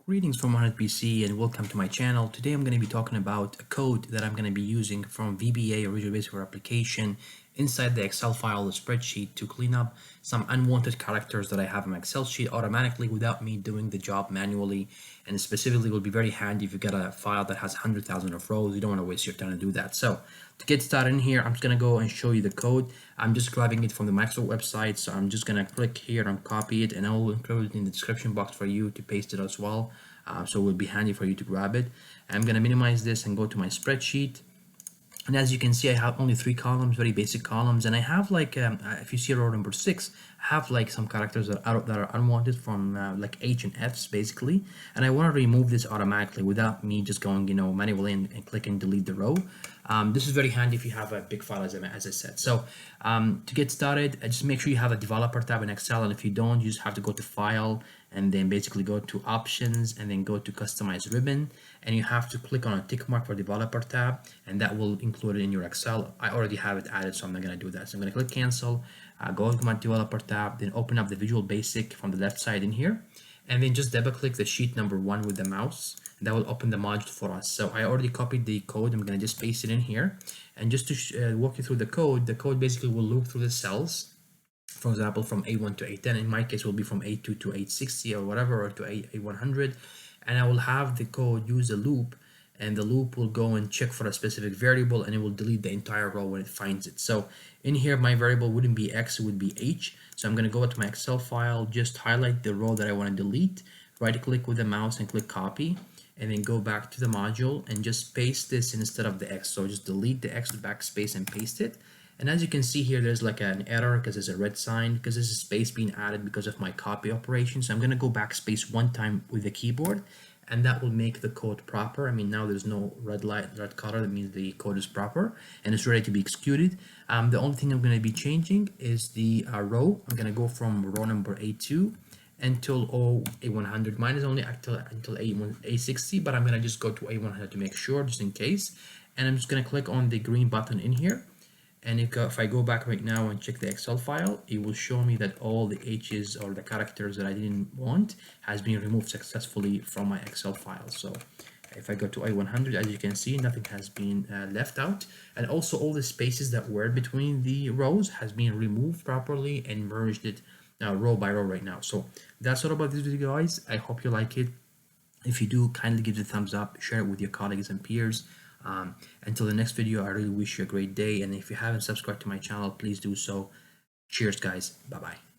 Greetings from 100PC and welcome to my channel. Today I'm going to be talking about a code that I'm going to be using from VBA or Visual Basic for Application inside the Excel file, the spreadsheet, to clean up some unwanted characters that I have in my Excel sheet automatically without me doing the job manually. And specifically, it will be very handy if you got a file that has 100,000 of rows. You don't want to waste your time to do that. So to get started in here, I'm just going to go and show you the code. I'm just grabbing it from the Microsoft website. So I'm just going to click here and copy it, and I will include it in the description box for you to paste it as well. So it will be handy for you to grab it. I'm going to minimize this and go to my spreadsheet. And as you can see, I have only 3 columns, very basic columns. And I have like, if you see row number 6, I have like some characters that are unwanted from like H and F's basically. And I want to remove this automatically without me just going, manually and click and delete the row. This is very handy if you have a big file, as I said. So to get started, just make sure you have a developer tab in Excel. And if you don't, you just have to go to File and then basically go to Options and then go to Customize Ribbon. And you have to click on a tick mark for Developer tab, and that will include it in your Excel. I already have it added, so I'm not going to do that. So I'm going to click Cancel, go to my Developer tab, then open up the Visual Basic from the left side in here, and then just double click the sheet number 1 with the mouse. That will open the module for us. So I already copied the code. I'm going to just paste it in here. And just to walk you through the code basically will loop through the cells. For example, from A1 to A10, in my case will be from A2 to A60 or whatever, or to A100. And I will have the code use a loop, and the loop will go and check for a specific variable, and it will delete the entire row when it finds it. So in here, my variable wouldn't be X, it would be H. So I'm going to go to my Excel file, just highlight the row that I want to delete, right click with the mouse and click copy, and then go back to the module and just paste this instead of the X. So just delete the X, backspace, and paste it. And as you can see here, there's like an error because there's a red sign because there's a space being added because of my copy operation. So I'm going to go backspace 1 time with the keyboard, and that will make the code proper. I mean, now there's no red color. That means the code is proper and it's ready to be executed. The only thing I'm going to be changing is the row. I'm going to go from row number A2 until A100. Mine is only until A60, but I'm going to just go to A100 to make sure, just in case. And I'm just going to click on the green button in here. And if I go back right now and check the Excel file, it will show me that all the H's or the characters that I didn't want has been removed successfully from my Excel file. So if I go to A100, as you can see, nothing has been left out. And also all the spaces that were between the rows has been removed properly and merged it row by row right now. So that's all about this video, guys. I hope you like it. If you do, kindly give it a thumbs up, share it with your colleagues and peers. Until the next video, I really wish you a great day, and if you haven't subscribed to my channel, please do so. Cheers, guys. Bye bye.